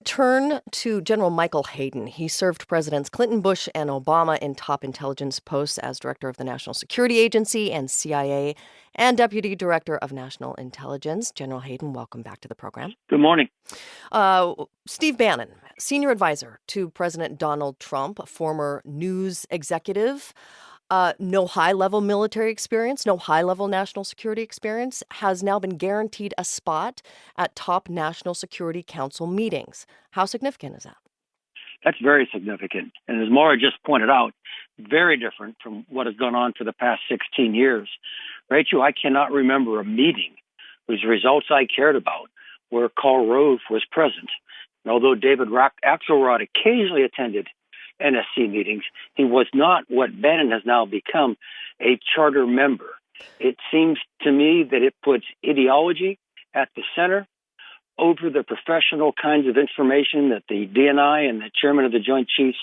Turn to General Michael Hayden. He served Presidents Clinton, Bush, and Obama in top intelligence posts as Director of the National Security Agency and CIA and Deputy Director of National Intelligence. General Hayden, welcome back to the program. Good morning. Steve Bannon, Senior Advisor to President Donald Trump, a former news executive. No high-level military experience, no high-level national security experience, has now been guaranteed a spot at top National Security Council meetings. How significant is that? That's very significant. And as Maura just pointed out, very different from what has gone on for the past 16 years. Rachel, I cannot remember a meeting whose results I cared about where Karl Rove was present. And although David Axelrod occasionally attended NSC meetings, he was not what Bannon has now become, a charter member. It seems to me that it puts ideology at the center over the professional kinds of information that the DNI and the chairman of the Joint Chiefs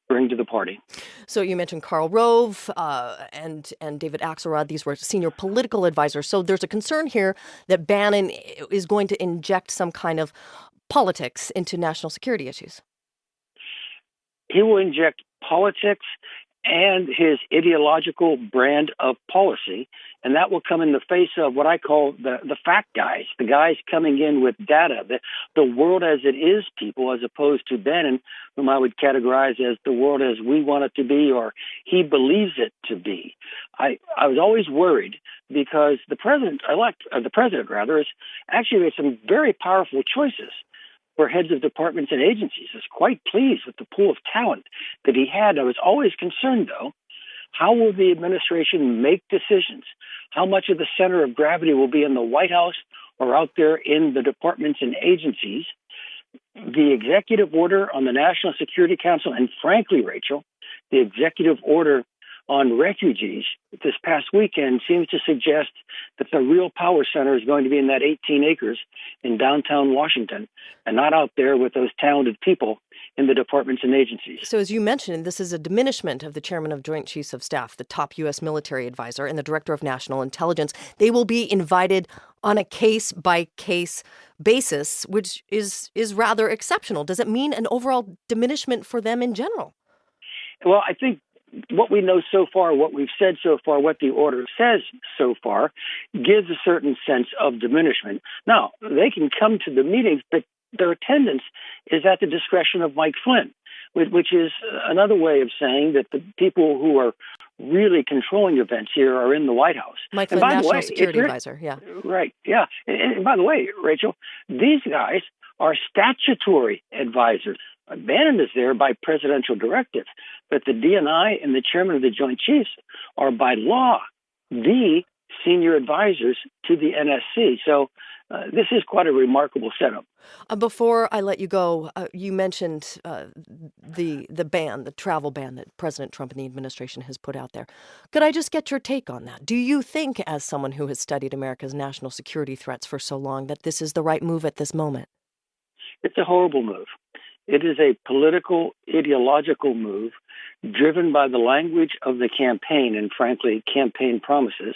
bring to the party. So you mentioned Karl Rove and David Axelrod. These were senior political advisors. So there's a concern here that Bannon is going to inject some kind of politics into national security issues. He will inject politics and his ideological brand of policy, and that will come in the face of what I call the fact guys, the guys coming in with data, the world as it is people, as opposed to Bannon, whom I would categorize as the world as we want it to be or he believes it to be. I was always worried because the president has actually made some very powerful choices for heads of departments and agencies. I was quite pleased with the pool of talent that he had. I was always concerned, though, how will the administration make decisions? How much of the center of gravity will be in the White House or out there in the departments and agencies? The executive order on the National Security Council, and frankly, Rachel, the executive order on refugees this past weekend seems to suggest that the real power center is going to be in that 18 acres in downtown Washington and not out there with those talented people in the departments and agencies. So as you mentioned, this is a diminishment of the chairman of Joint Chiefs of Staff, the top U.S. military advisor, and the director of national intelligence. They will be invited on a case-by-case basis, which is rather exceptional. Does it mean an overall diminishment for them in general? Well, I think what we know so far, what we've said so far, what the order says so far, gives a certain sense of diminishment. Now, they can come to the meetings, but their attendance is at the discretion of Mike Flynn, which is another way of saying that the people who are really controlling events here are in the White House. Mike Flynn, National Security Advisor, yeah. Right, yeah. And by the way, Rachel, these guys are statutory advisors. Bannon is there by presidential directive, but the DNI and the chairman of the Joint Chiefs are by law the senior advisors to the NSC. So this is quite a remarkable setup. Before I let you go, you mentioned the travel ban that President Trump and the administration has put out there. Could I just get your take on that? Do you think, as someone who has studied America's national security threats for so long, that this is the right move at this moment? It's a horrible move. It is a political, ideological move driven by the language of the campaign and, frankly, campaign promises.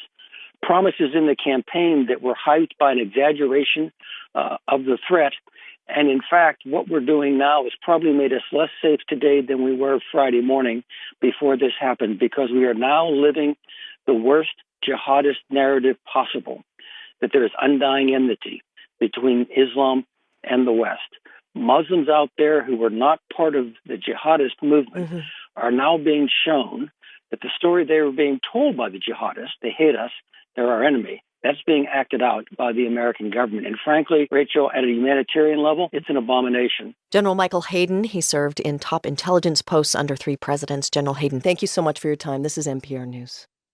Promises in the campaign that were hyped by an exaggeration of the threat. And, in fact, what we're doing now has probably made us less safe today than we were Friday morning before this happened, because we are now living the worst jihadist narrative possible, that there is undying enmity between Islam and the West. Muslims out there who were not part of the jihadist movement are now being shown that the story they were being told by the jihadists, they hate us, they're our enemy, that's being acted out by the American government. And frankly, Rachel, at a humanitarian level, it's an abomination. General Michael Hayden, he served in top intelligence posts under 3 presidents. General Hayden, thank you so much for your time. This is NPR News.